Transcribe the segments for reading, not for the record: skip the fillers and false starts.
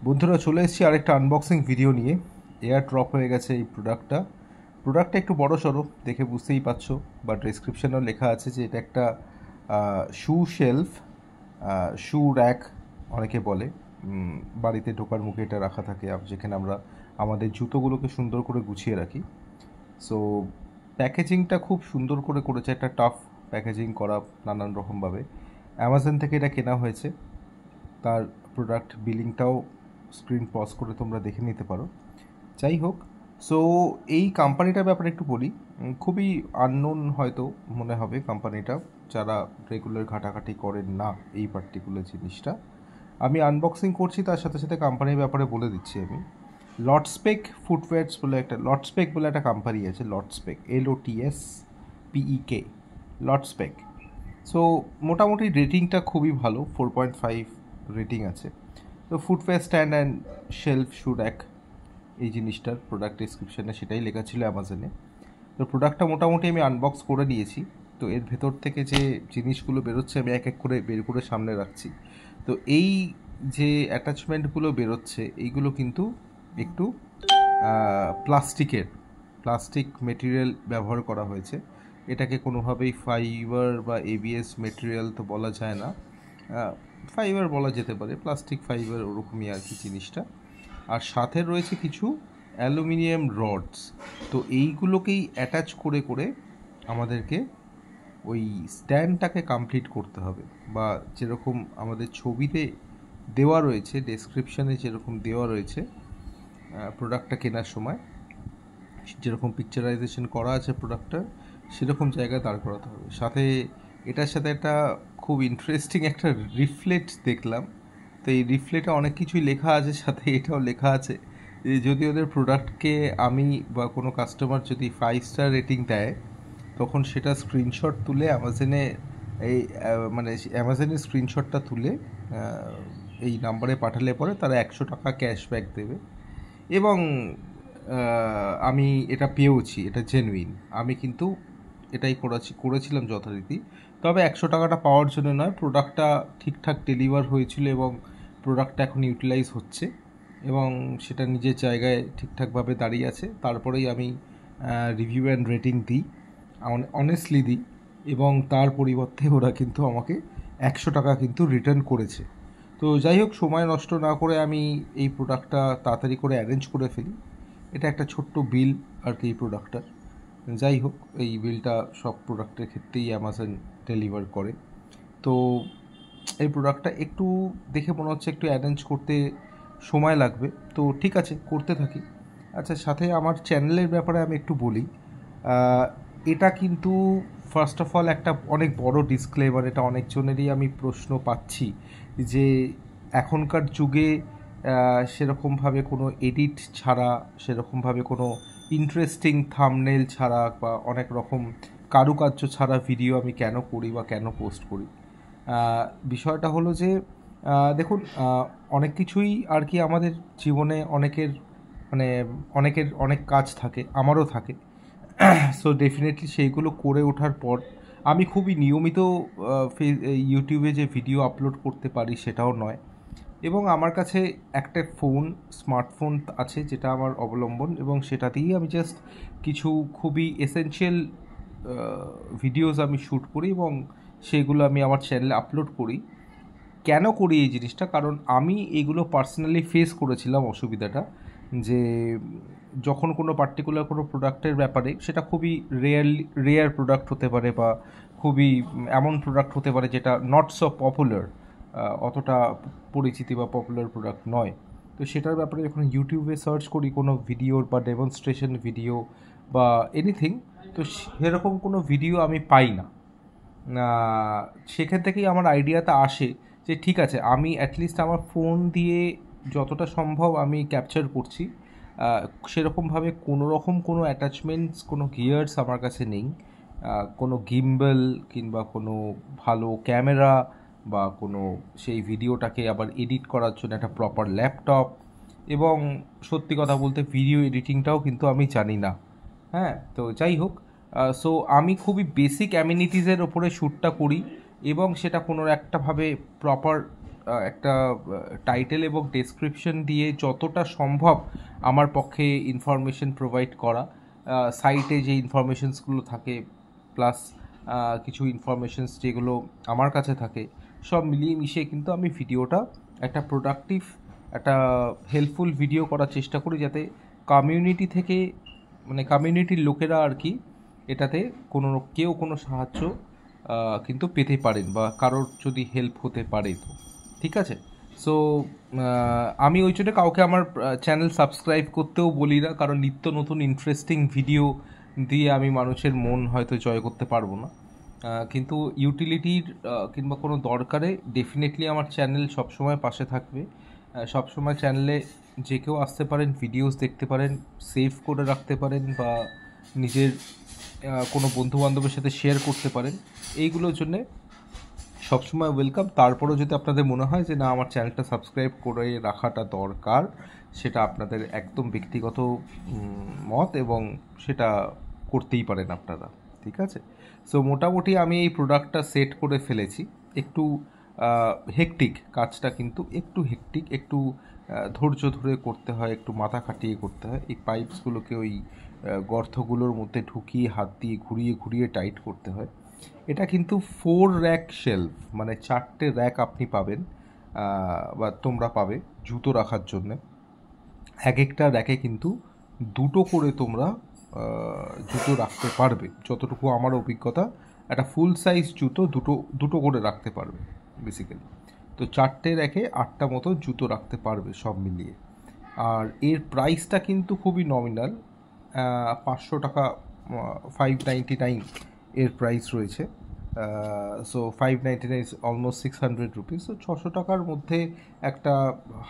বন্ধুরা চলে এসেছি আরেকটা আনবক্সিং ভিডিও নিয়ে। এয়ার ড্রপ হয়ে গেছে এই প্রোডাক্টটা একটু বড় সড়ো দেখে বুঝতেই পারছো, বা ডেসক্রিপশনেও লেখা আছে যে এটা একটা শু শেলফ, শু র্যাক অনেকে বলে। বাড়িতে ঢোকার মুখে এটা রাখা থাকে, যেখানে আমরা আমাদের জুতোগুলোকে সুন্দর করে গুছিয়ে রাখি। সো প্যাকেজিংটা খুব সুন্দর করে করেছে, একটা টাফ প্যাকেজিং করা নানান রকমভাবে। অ্যামাজন থেকে এটা কেনা হয়েছে। তার প্রোডাক্ট বিলিংটাও স্ক্রিন পজ করে তোমরা দেখে নিতে পারো। যাই হোক, সো এই কোম্পানিটার ব্যাপারে একটু বলি। খুবই আননোন হয়তো মনে হবে কোম্পানিটা, যারা রেগুলার ঘাটাঘাটি করেন না এই পার্টিকুলার জিনিসটা। আমি আনবক্সিং করছি, তার সাথে সাথে কোম্পানির ব্যাপারে বলে দিচ্ছি আমি। লটস্পেক বলে একটা কোম্পানি আছে, লটস্পেক, LOTSPEK, লটস্পেক। সো মোটামুটি রেটিংটা খুবই ভালো, 4.5 রেটিং আছে। তো footwear stand and shelf shoe rack, এই জিনিসটার প্রোডাক্ট ডিসক্রিপশানে সেটাই লেখা ছিল অ্যামাজনে। তো প্রোডাক্টটা মোটামুটি আমি আনবক্স করে নিয়েছি। তো এর ভেতর থেকে যে জিনিসগুলো বেরোচ্ছে আমি এক এক করে বের করে সামনে রাখছি। তো এই যে অ্যাটাচমেন্টগুলো বেরোচ্ছে এইগুলো কিন্তু একটু প্লাস্টিক মেটেরিয়াল ব্যবহার করা হয়েছে। এটাকে কোনোভাবেই ফাইবার বা ABS মেটেরিয়াল তো বলা যায় না, ফাইবার বলা যেতে পারে, প্লাস্টিক ফাইবার ওরকমই আর কি জিনিসটা। আর সাথে রয়েছে কিছু অ্যালুমিনিয়াম রডস। তো এইগুলোকেই অ্যাটাচ করে করে আমাদেরকে ওই স্ট্যান্ডটাকে কমপ্লিট করতে হবে, বা যেরকম আমাদের ছবিতে দেওয়া রয়েছে, ডেসক্রিপশানে যেরকম দেওয়া রয়েছে প্রোডাক্টটা কেনার সময় যেরকম পিকচারাইজেশন করা আছে প্রোডাক্টটা, সেরকম জায়গায় দাঁড় করাতে হবে। সাথে এটার সাথে একটা খুব ইন্টারেস্টিং একটা রিফ্লেট দেখলাম। তো এই রিফ্লেটে অনেক কিছুই লেখা আছে, সাথে এটাও লেখা আছে যে যদি ওদের প্রোডাক্টকে আমি বা কোনো কাস্টমার যদি 5 স্টার রেটিং দেয়, তখন সেটা স্ক্রিনশট তুলে অ্যামাজনে এই মানে অ্যামাজনের স্ক্রিনশটটা তুলে এই নাম্বারে পাঠালে পরে তারা 100 টাকা ক্যাশব্যাক দেবে। এবং আমি এটা পেয়েওছি, এটা জেনুইন। আমি কিন্তু এটাই করেছিলাম যথারীতি। তবে 100 টাকাটা পাওয়ার জন্য নয়, প্রোডাক্টটা ঠিকঠাক ডেলিভার হয়েছিল এবং প্রোডাক্টটা এখন ইউটিলাইজ হচ্ছে এবং সেটা নিজের জায়গায় ঠিকঠাকভাবে দাঁড়িয়ে আছে। তারপরেই আমি রিভিউ অ্যান্ড রেটিং দিই, অনেস্টলি দিই। এবং তার পরিবর্তে ওরা কিন্তু আমাকে 100 টাকা কিন্তু রিটার্ন করেছে। তো যাই হোক, সময় নষ্ট না করে আমি এই প্রোডাক্টটা তাড়াতাড়ি করে অ্যারেঞ্জ করে ফেলি। এটা একটা ছোট্ট বিল আর কি এই প্রোডাক্টটার। যাই হোক, এই বিলটা সব প্রোডাক্টের ক্ষেত্রেই অ্যামাজন ডেলিভার করে। তো এই প্রোডাক্টটা একটু দেখে মনে হচ্ছে একটু অ্যারেঞ্জ করতে সময় লাগবে, তো ঠিক আছে করতে থাকি। আচ্ছা, সাথে আমার চ্যানেলের ব্যাপারে আমি একটু বলি। এটা কিন্তু ফার্স্ট অফ অল একটা অনেক বড় ডিসক্লেমার, এটা অনেকজনেরই আমি প্রশ্ন পাচ্ছি যে এখনকার যুগে সেরকমভাবে কোনো এডিট ছাড়া, সেরকমভাবে কোনো ইন্টারেস্টিং থাম্বনেল ছাড়া বা অনেক রকম কারুকার্য ছাড়া ভিডিও আমি কেন করি বা কেন পোস্ট করি। বিষয়টা হলো যে দেখুন, অনেক কিছুই আর কি আমাদের জীবনে অনেকের অনেক কাজ থাকে, আমারও থাকে। সো ডেফিনেটলি সেইগুলো করে ওঠার পর আমি খুবই নিয়মিত ইউটিউবে যে ভিডিও আপলোড করতে পারি সেটাও নয়। এবং আমার কাছে একটা স্মার্টফোন আছে যেটা আমার অবলম্বন, এবং সেটা দিয়েই আমি জাস্ট কিছু খুবই এসেনশিয়াল ভিডিওস আমি শ্যুট করি এবং সেগুলো আমি আমার চ্যানেলে আপলোড করি। কেন করি এই জিনিসটা? কারণ আমি এগুলো পার্সোনালি ফেস করেছিলাম অসুবিধাটা, যে যখন কোনো পার্টিকুলার কোনো প্রোডাক্টের ব্যাপারে, সেটা খুবই রেয়ার প্রোডাক্ট হতে পারে বা খুবই এমন প্রোডাক্ট হতে পারে যেটা নট সো পপুলার, অতটা পরিচিতি বা পপুলার প্রোডাক্ট নয়। তো সেটার ব্যাপারে যখন ইউটিউবে সার্চ করি কোনো ভিডিওর বা ডেমনস্ট্রেশন ভিডিও বা এনিথিং, তো সেরকম কোনো ভিডিও আমি পাই না। সেখান থেকেই আমার আইডিয়াটা আসে যে ঠিক আছে, আমি অ্যাটলিস্ট আমার ফোন দিয়ে যতটা সম্ভব আমি ক্যাপচার করছি। সেরকমভাবে কোনো রকম কোনো অ্যাটাচমেন্টস, কোনো গিয়ার্স আমার কাছে নেই, কোনো গিম্বল কিংবা কোনো ভালো ক্যামেরা বা কোনো সেই ভিডিওটাকে আবার এডিট করার জন্য একটা প্রপার ল্যাপটপ, এবং সত্যি কথা বলতে ভিডিও এডিটিংটাও কিন্তু আমি জানি না। হ্যাঁ, তো যাই হোক, সো আমি খুবই বেসিক অ্যামিনিটিসের ওপরে শ্যুটটা করি এবং সেটা কোনো একটাভাবে প্রপার একটা টাইটেল এবং ডেসক্রিপশন দিয়ে যতটা সম্ভব আমার পক্ষে ইনফরমেশন প্রোভাইড করা, সাইটে যে ইনফরমেশনসগুলো থাকে প্লাস কিছু ইনফরমেশনস যেগুলো আমার কাছে থাকে, সব মিলিয়ে মিশিয়ে কিন্তু আমি ভিডিওটা একটা প্রোডাক্টিভ, একটা হেল্পফুল ভিডিও করার চেষ্টা করি, যাতে কমিউনিটি থেকে মানে কমিউনিটির লোকেরা আর কি এটাতে কোনো সাহায্য কিন্তু পেতে পারেন, বা কারোর যদি হেল্প হতে পারে তো ঠিক আছে। সো আমি ওই জন্য কাউকে আমার চ্যানেল সাবস্ক্রাইব করতেও বলি না, কারণ নিত্য নতুন ইন্টারেস্টিং ভিডিও দিয়ে আমি মানুষের মন হয়তো জয় করতে পারবো না, কিন্তু ইউটিলিটির কিংবা কোনো দরকারে ডেফিনেটলি আমার চ্যানেল সবসময় পাশে থাকবে। সবসময় চ্যানেলে যে কেউ আসতে পারেন, ভিডিওস দেখতে পারেন, সেভ করে রাখতে পারেন, বা নিজের কোনো বন্ধুবান্ধবের সাথে শেয়ার করতে পারেন, এইগুলোর জন্যে সবসময় ওয়েলকাম। তারপরেও যদি আপনাদের মনে হয় যে না আমার চ্যানেলটা সাবস্ক্রাইব করে রাখাটা দরকার, সেটা আপনাদের একদম ব্যক্তিগত মত, এবং সেটা করতেই পারেন আপনারা, ঠিক আছে। সো মোটামুটি আমি এই প্রোডাক্টটা সেট করে ফেলেছি। একটু হেকটিক কাজটা, কিন্তু একটু হেকটিক, একটু ধৈর্য ধরে করতে হয়, একটু মাথা খাটিয়ে করতে হয়। এই পাইপসগুলোকে ওই গর্তগুলোর মধ্যে ঢুকিয়ে হাত দিয়ে ঘুরিয়ে ঘুরিয়ে টাইট করতে হয়। এটা কিন্তু 4 র্যাক শেলফ, মানে 4টে র্যাক আপনি পাবেন, বা তোমরা পাবে জুতো রাখার জন্যে। এক একটা র্যাকে কিন্তু 2টো করে তোমরা জুতো রাখতে পারবে। যতটুকু আমার অভিজ্ঞতা, একটা ফুল সাইজ জুতো দুটো করে রাখতে পারবে বেসিক্যালি। তো 4টে র্যাকে 8টা মতো জুতো রাখতে পারবে সব মিলিয়ে। আর এর প্রাইসটা কিন্তু খুবই নমিনাল, 500 টাকা, 599 এর প্রাইস রয়েছে। So 599 almost 600 rupees. সো 600 টাকার মধ্যে একটা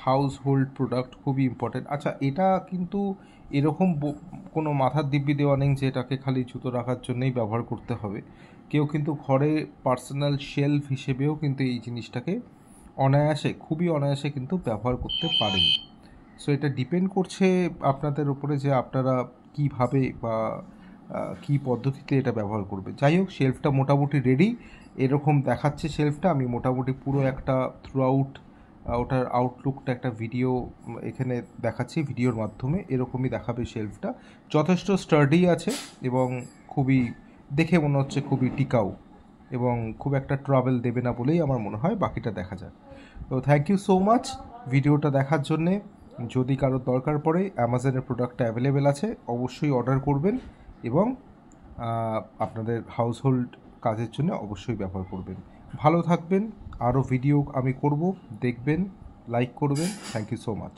হাউস হোল্ড প্রোডাক্ট, খুবই ইম্পর্টেন্ট। আচ্ছা, এটা কিন্তু এরকম কোনো মাথার দিব্যি দেওয়া নেই যে এটাকে খালি জুতো রাখার জন্যই ব্যবহার করতে হবে। কেউ কিন্তু ঘরে পার্সোনাল শেলফ হিসেবেও কিন্তু এই জিনিসটাকে খুবই অনায়াসে কিন্তু ব্যবহার করতে পারেন। সো এটা ডিপেন্ড করছে আপনাদের উপরে যে আপনারা কীভাবে বা কী পদ্ধতিতে এটা ব্যবহার করবে। যাই হোক, শেলফটা মোটামুটি রেডি, এরকম দেখাচ্ছে শেলফটা। আমি মোটামুটি পুরো একটা থ্রু আউট ওটার আউটলুকটা একটা ভিডিও এখানে দেখাচ্ছি, ভিডিওর মাধ্যমে এরকমই দেখাবে শেলফটা। যথেষ্ট স্টার্ডি আছে এবং খুবই দেখে মনে হচ্ছে খুবই টিকাউ, এবং খুব একটা ট্রাভেল দেবে না বলেই আমার মনে হয়। বাকিটা দেখা যাক। তো থ্যাংক ইউ সো মাচ ভিডিওটা দেখার জন্যে। যদি কারোর দরকার পড়ে, অ্যামাজনের প্রোডাক্টটা অ্যাভেলেবেল আছে, অবশ্যই অর্ডার করবেন এবং আপনাদের হাউসহোল্ড কাজের জন্য অবশ্যই ব্যবহার করবেন। ভালো থাকবেন। আরও ভিডিও আমি করব, দেখবেন, লাইক করবেন। Thank you so much.